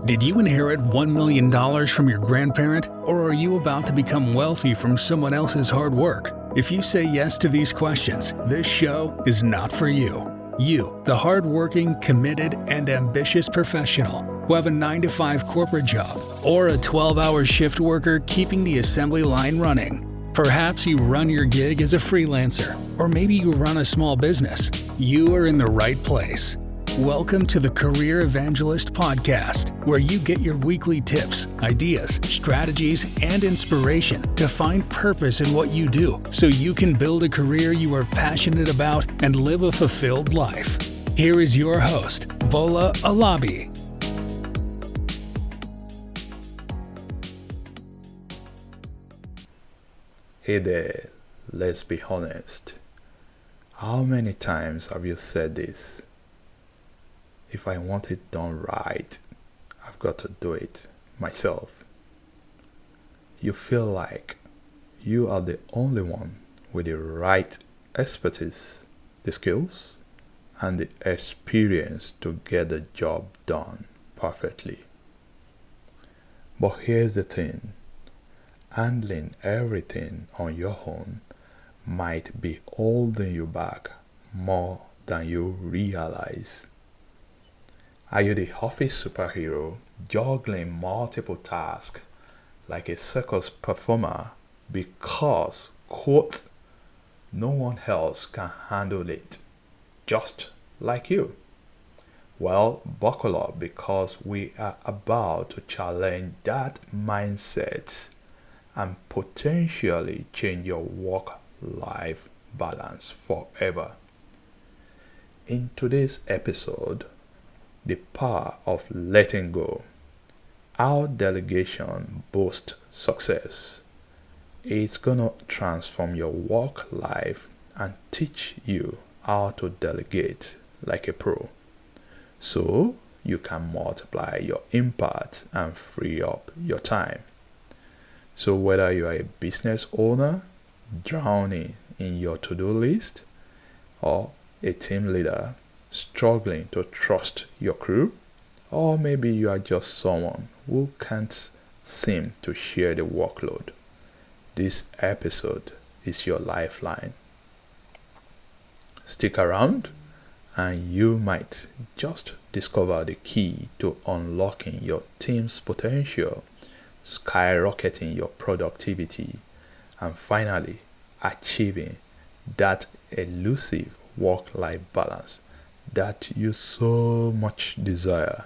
Did you inherit $1 million from your grandparent, or are you about to become wealthy from someone else's hard work? If you say yes to these questions, this show is not for you. You, the hardworking, committed, and ambitious professional who have a 9-to-5 corporate job or a 12-hour shift worker keeping the assembly line running. Perhaps you run your gig as a freelancer, or maybe you run a small business. You are in the right place. Welcome to the Career Evangelist Podcast, where you get your weekly tips, ideas, strategies, and inspiration to find purpose in what you do so you can build a career you are passionate about and live a fulfilled life. Here is your host, Vola Alabi. Hey there, let's be honest. How many times have you said this? If I want it done right, I've got to do it myself. You feel like you are the only one with the right expertise, the skills, and the experience to get the job done perfectly. But here's the thing. Handling everything on your own might be holding you back more than you realize. Are you the office superhero juggling multiple tasks like a circus performer because, quote, no one else can handle it just like you? Well, buckle up because we are about to challenge that mindset and potentially change your work-life balance forever. In today's episode, the power of letting go, how delegation boosts success. It's gonna transform your work life and teach you how to delegate like a pro, so you can multiply your impact and free up your time. So whether you are a business owner drowning in your to-do list, or a team leader struggling to trust your crew, or maybe you are just someone who can't seem to share the workload, this episode is your lifeline. Stick around and you might just discover the key to unlocking your team's potential, skyrocketing your productivity, and finally achieving that elusive work-life balance that you so much desire.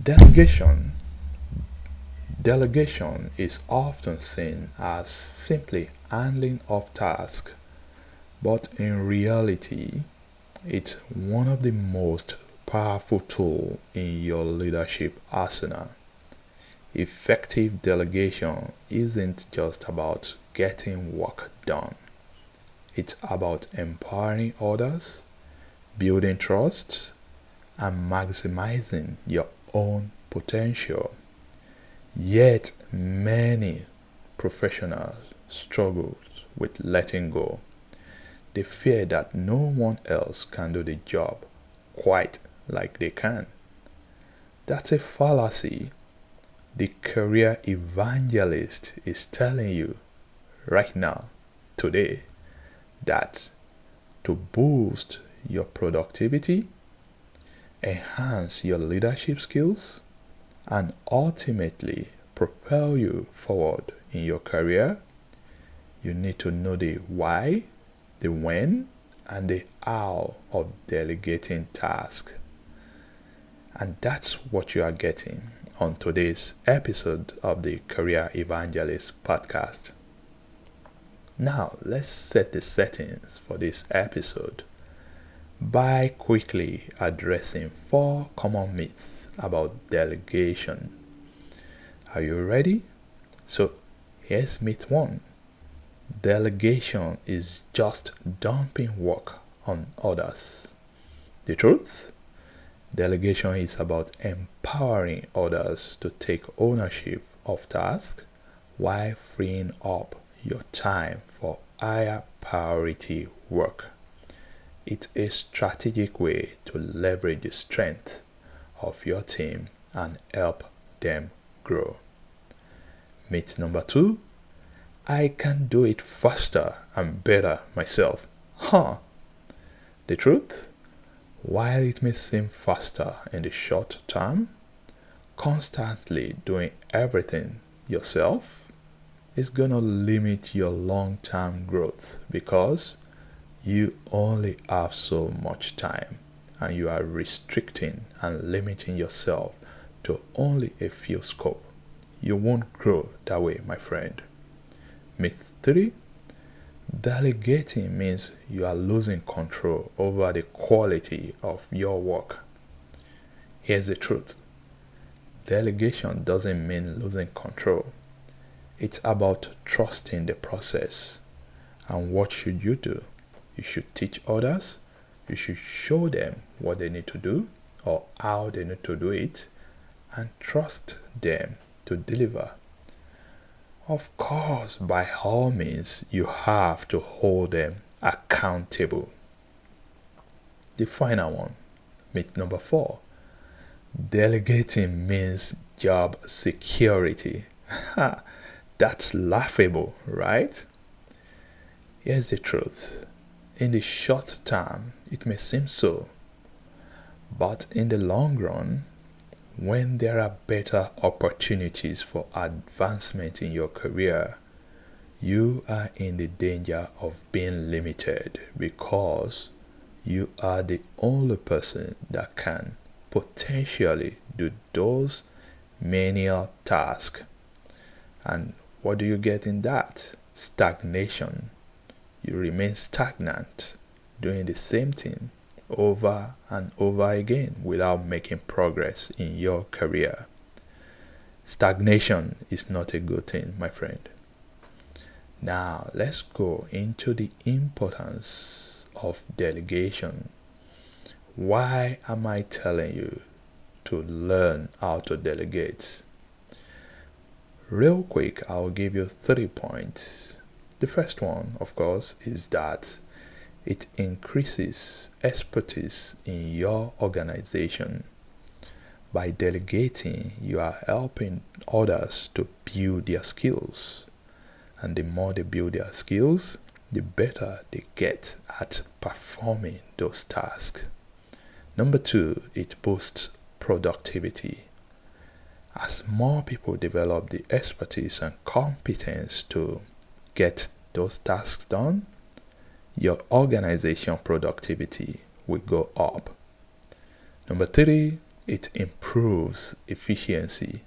Delegation is often seen as simply handling of tasks, but in reality, it's one of the most powerful tools in your leadership arsenal. Effective delegation isn't just about getting work done. It's about empowering others, building trust, and maximizing your own potential. Yet many professionals struggle with letting go. They fear that no one else can do the job quite like they can. That's a fallacy. The career evangelist is telling you right now, today, that to boost your productivity, enhance your leadership skills, and ultimately propel you forward in your career, you need to know the why, the when, and the how of delegating tasks. And that's what you are getting on today's episode of the Career Evangelist Podcast. Now, let's set the settings for this episode by quickly addressing 4 common myths about delegation. Are you ready? So, here's myth 1. Delegation is just dumping work on others. The truth? Delegation is about empowering others to take ownership of tasks while freeing up your time for higher priority work. It's a strategic way to leverage the strength of your team and help them grow. Myth number 2, I can do it faster and better myself. The truth? While it may seem faster in the short term, constantly doing everything yourself is gonna limit your long-term growth because you only have so much time and you are restricting and limiting yourself to only a few scopes. You won't grow that way, my friend. Myth 3, delegating means you are losing control over the quality of your work. Here's the truth. Delegation doesn't mean losing control. It's about trusting the process. And what should you do? You should teach others. You should show them what they need to do or how they need to do it and trust them to deliver. Of course, by all means, you have to hold them accountable. The final one, myth number 4, delegating means job security. That's laughable, right? Here's the truth. In the short term, it may seem so, but in the long run, when there are better opportunities for advancement in your career, you are in the danger of being limited because you are the only person that can potentially do those menial tasks. And what do you get in that? Stagnation. You remain stagnant, doing the same thing over and over again without making progress in your career. Stagnation is not a good thing, my friend. Now, let's go into the importance of delegation. Why am I telling you to learn how to delegate? Real quick, I'll give you 3 points. The first one, of course, is that it increases expertise in your organization. By delegating, you are helping others to build their skills. And the more they build their skills, the better they get at performing those tasks. Number 2, it boosts productivity. As more people develop the expertise and competence to get those tasks done, your organization productivity will go up. Number 3, it improves efficiency.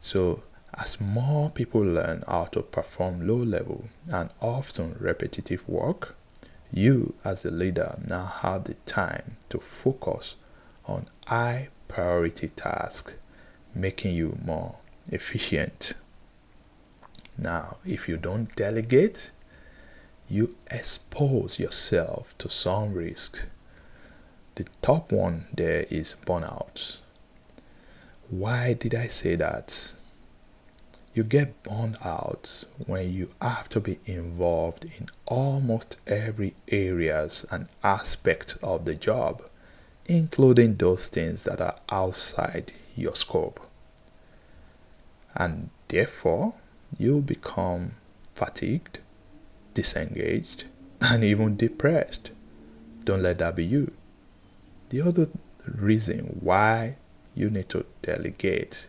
So, as more people learn how to perform low-level and often repetitive work, you as a leader now have the time to focus on high-priority tasks, making you more efficient. Now, if you don't delegate, you expose yourself to some risk. The top one there is burnout. Why did I say that? You get burned out when you have to be involved in almost every areas and aspect of the job, including those things that are outside your scope. And therefore, you become fatigued, disengaged, and even depressed. Don't let that be you. The other reason why you need to delegate,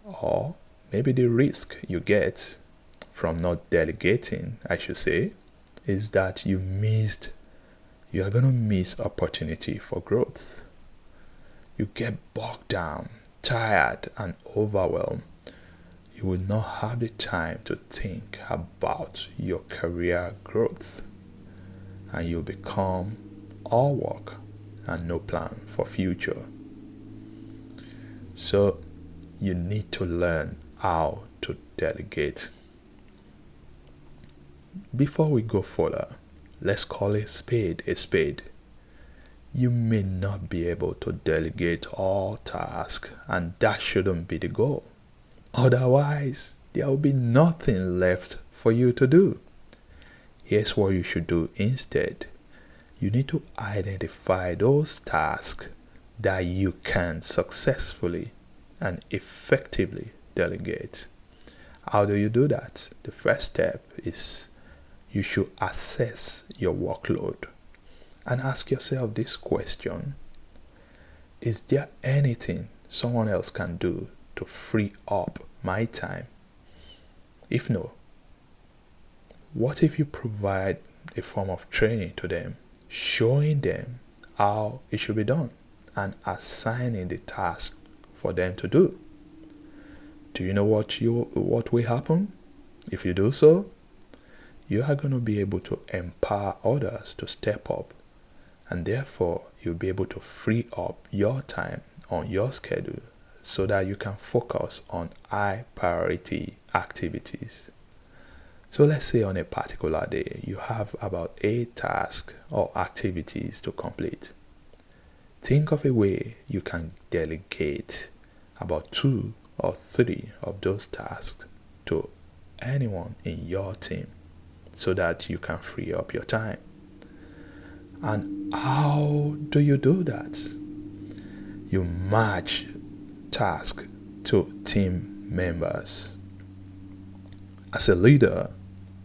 or maybe the risk you get from not delegating, I should say, is that you are going to miss opportunity for growth. You get bogged down, tired, and overwhelmed. You will not have the time to think about your career growth, and you'll become all work and no plan for future. So you need to learn how to delegate. Before we go further, let's call a spade a spade. You may not be able to delegate all tasks, and that shouldn't be the goal. Otherwise, there will be nothing left for you to do. Here's what you should do instead. You need to identify those tasks that you can successfully and effectively delegate. How do you do that? The first step is you should assess your workload and ask yourself this question: is there anything someone else can do to free up my time? If no, what if you provide a form of training to them, showing them how it should be done and assigning the task for them to do? Do you know what will happen? If you do so, you are going to be able to empower others to step up, and therefore you'll be able to free up your time on your schedule so that you can focus on high priority activities. So let's say on a particular day you have about 8 tasks or activities to complete. Think of a way you can delegate about 2 or 3 of those tasks to anyone in your team so that you can free up your time. And how do you do that? You match tasks to team members. As a leader,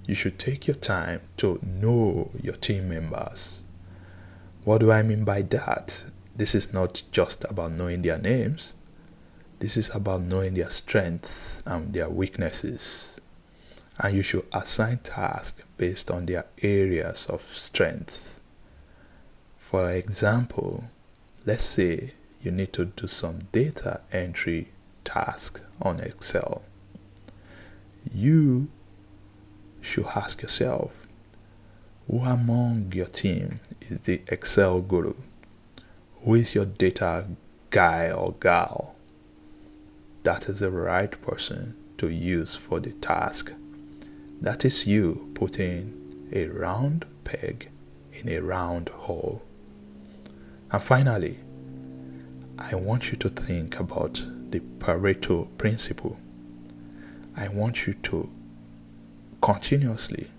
you should take your time to know your team members. What do I mean by that? This is not just about knowing their names. This is about knowing their strengths and their weaknesses. And you should assign tasks based on their areas of strength. For example, let's say you need to do some data entry task on Excel. You should ask yourself, who among your team is the Excel guru? Who is your data guy or gal? That is the right person to use for the task. That is you putting a round peg in a round hole. And finally, I want you to think about the Pareto principle. I want you to continuously,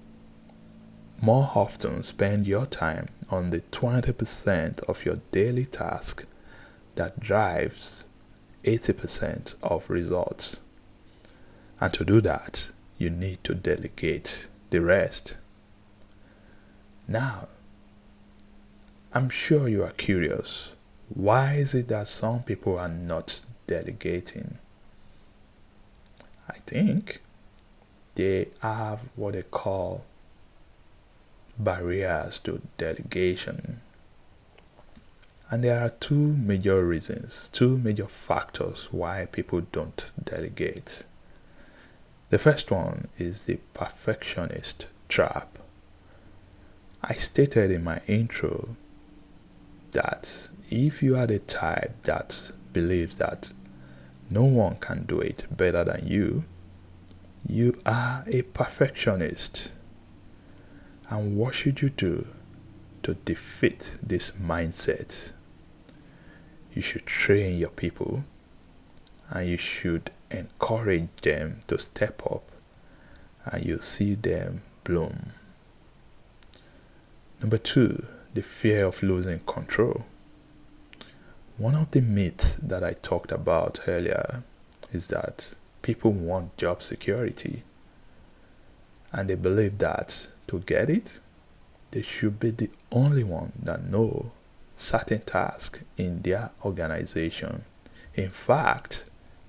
more often, spend your time on the 20% of your daily task that drives 80% of results. And to do that, you need to delegate the rest. Now, I'm sure you are curious. Why is it that some people are not delegating? I think they have what they call barriers to delegation. And there are 2 major reasons, 2 major factors why people don't delegate. The first one is the perfectionist trap. I stated in my intro that if you are the type that believes that no one can do it better than you, you are a perfectionist. And what should you do to defeat this mindset? You should train your people and you should encourage them to step up, and you see them bloom. Number 2, the fear of losing control. One of the myths that I talked about earlier is that people want job security, and they believe that to get it, they should be the only one that know certain tasks in their organization. In fact,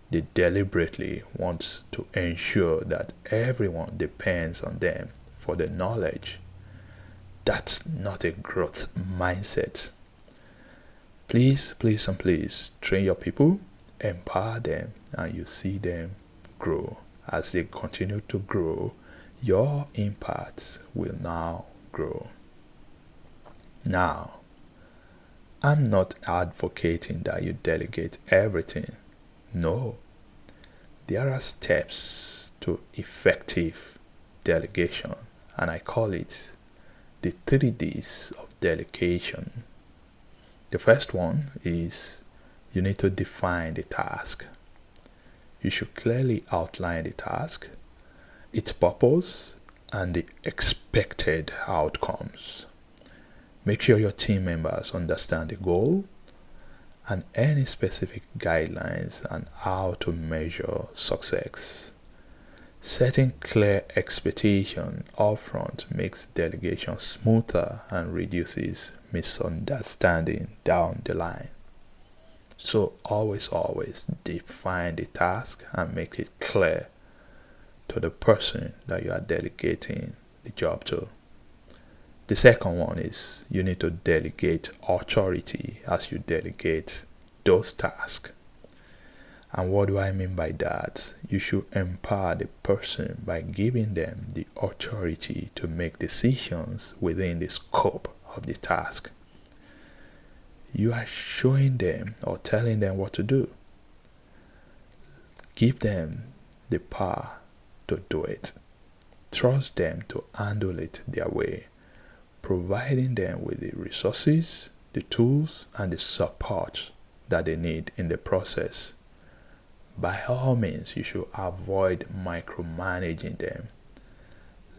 they deliberately want to ensure that everyone depends on them for the knowledge. That's not a growth mindset. Please, please, and please train your people, empower them, and you see them grow. As they continue to grow, your impact will now grow. Now, I'm not advocating that you delegate everything. No. There are steps to effective delegation, and I call it the 3 Ds of delegation. The first one is you need to define the task. You should clearly outline the task, its purpose, and the expected outcomes. Make sure your team members understand the goal and any specific guidelines on how to measure success. Setting clear expectation upfront makes delegation smoother and reduces misunderstanding down the line. So always define the task and make it clear to the person that you are delegating the job to. The second one is you need to delegate authority as you delegate those tasks. And what do I mean by that? You should empower the person by giving them the authority to make decisions within the scope of the task. You are showing them or telling them what to do. Give them the power to do it. Trust them to handle it their way, providing them with the resources, the tools, and the support that they need in the process. By all means, you should avoid micromanaging them.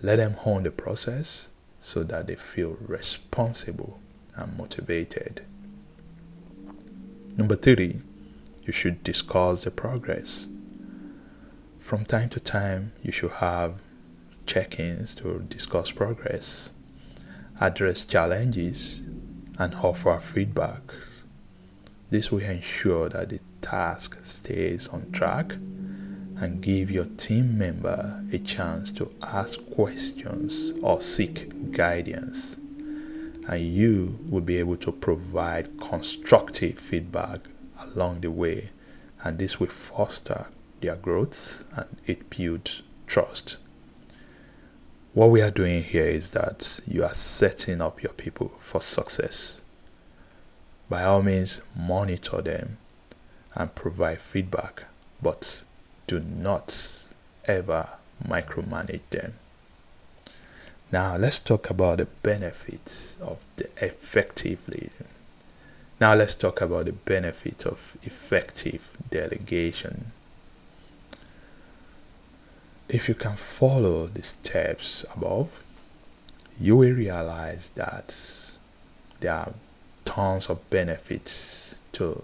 Let them own the process so that they feel responsible and motivated. Number 3, you should discuss the progress. From time to time, you should have check-ins to discuss progress, address challenges, and offer feedback. This will ensure that the task stays on track and give your team member a chance to ask questions or seek guidance. And you will be able to provide constructive feedback along the way, and this will foster their growth and it builds trust. What we are doing here is that you are setting up your people for success. By all means, monitor them and provide feedback, but do not ever micromanage them. Now let's talk about the benefits of effective delegation. If you can follow the steps above, you will realize that there are tons of benefits to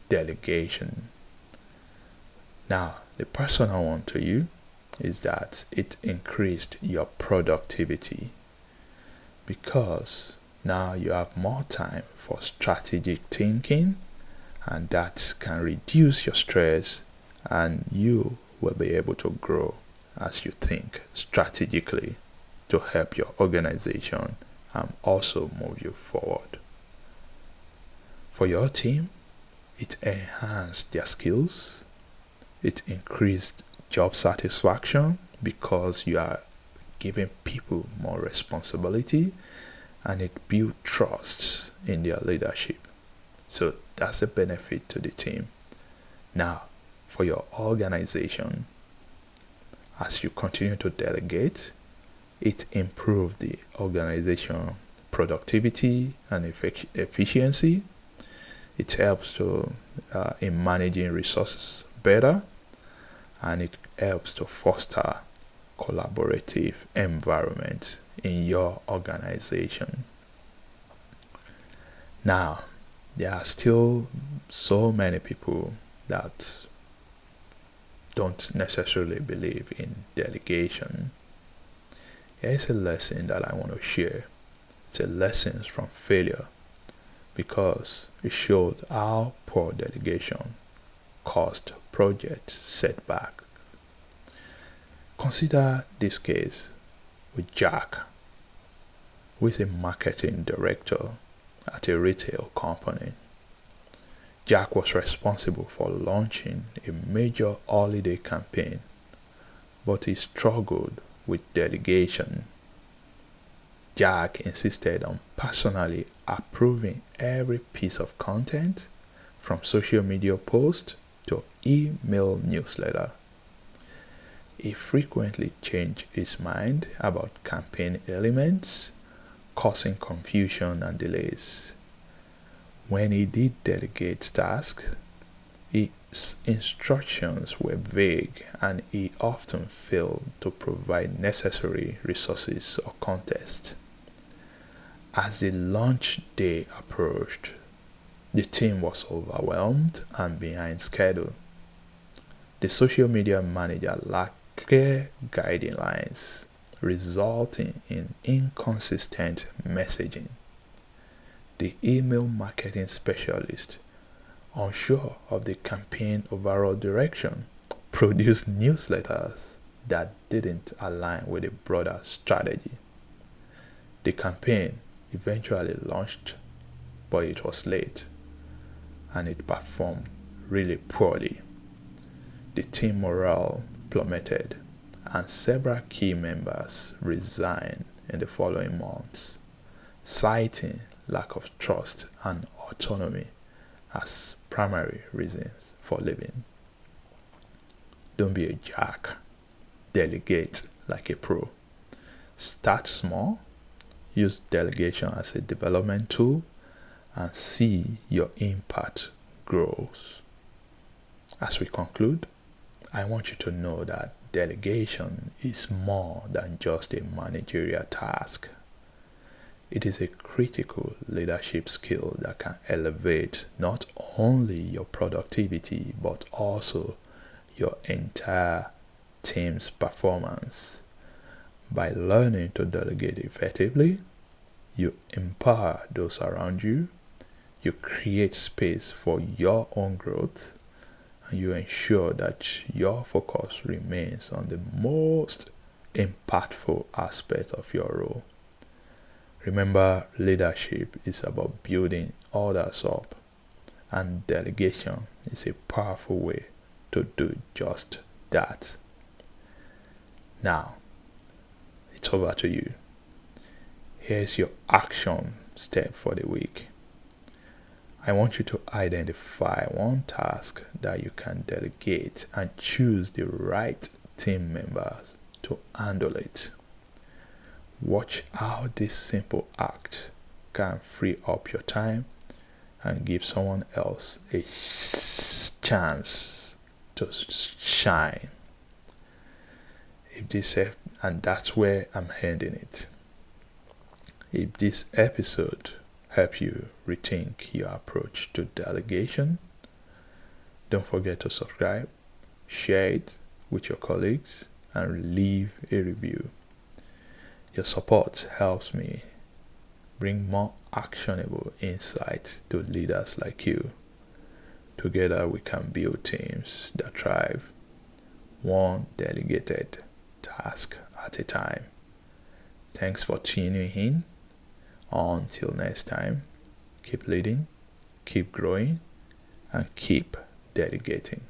delegation. Now, the personal one to you is that it increased your productivity because now you have more time for strategic thinking, and that can reduce your stress, and you will be able to grow as you think strategically to help your organization and also move you forward. For your team, it enhanced their skills, it increased job satisfaction because you are giving people more responsibility, and it builds trust in their leadership. So that's a benefit to the team. Now, for your organization, as you continue to delegate, it improves the organization productivity and efficiency. It helps to in managing resources better, and it helps to foster collaborative environment in your organization. Now, there are still so many people that don't necessarily believe in delegation. Here's a lesson that I want to share. It's a lesson from failure because it showed how poor delegation caused project setback. Consider this case with Jack, who is a marketing director at a retail company. Jack was responsible for launching a major holiday campaign, but he struggled with delegation. Jack insisted on personally approving every piece of content, from social media posts to email newsletter. He frequently changed his mind about campaign elements, causing confusion and delays. When he did delegate tasks, his instructions were vague and he often failed to provide necessary resources or context. As the launch day approached, the team was overwhelmed and behind schedule. The social media manager lacked clear guidelines, resulting in inconsistent messaging. The email marketing specialist, unsure of the campaign overall direction, produced newsletters that didn't align with the broader strategy. The campaign eventually launched, but it was late and it performed really poorly. The team morale plummeted and several key members resigned in the following months, citing lack of trust and autonomy as primary reasons for leaving. Don't be a jack. Delegate like a pro. Start small, use delegation as a development tool, and see your impact grows. As we conclude, I want you to know that delegation is more than just a managerial task. It is a critical leadership skill that can elevate not only your productivity but also your entire team's performance. By learning to delegate effectively, you empower those around you, you create space for your own growth, and you ensure that your focus remains on the most impactful aspect of your role. Remember, leadership is about building others up, and delegation is a powerful way to do just that. Now, it's over to you. Here's your action step for the week. I want you to identify one task that you can delegate and choose the right team members to handle it. Watch how this simple act can free up your time and give someone else a chance to shine. And that's where I'm ending it. If this episode helped you rethink your approach to delegation, don't forget to subscribe, share it with your colleagues, and leave a review. Your support helps me bring more actionable insights to leaders like you. Together we can build teams that thrive, one delegated task at a time. Thanks for tuning in. Until next time, keep leading, keep growing, and keep delegating.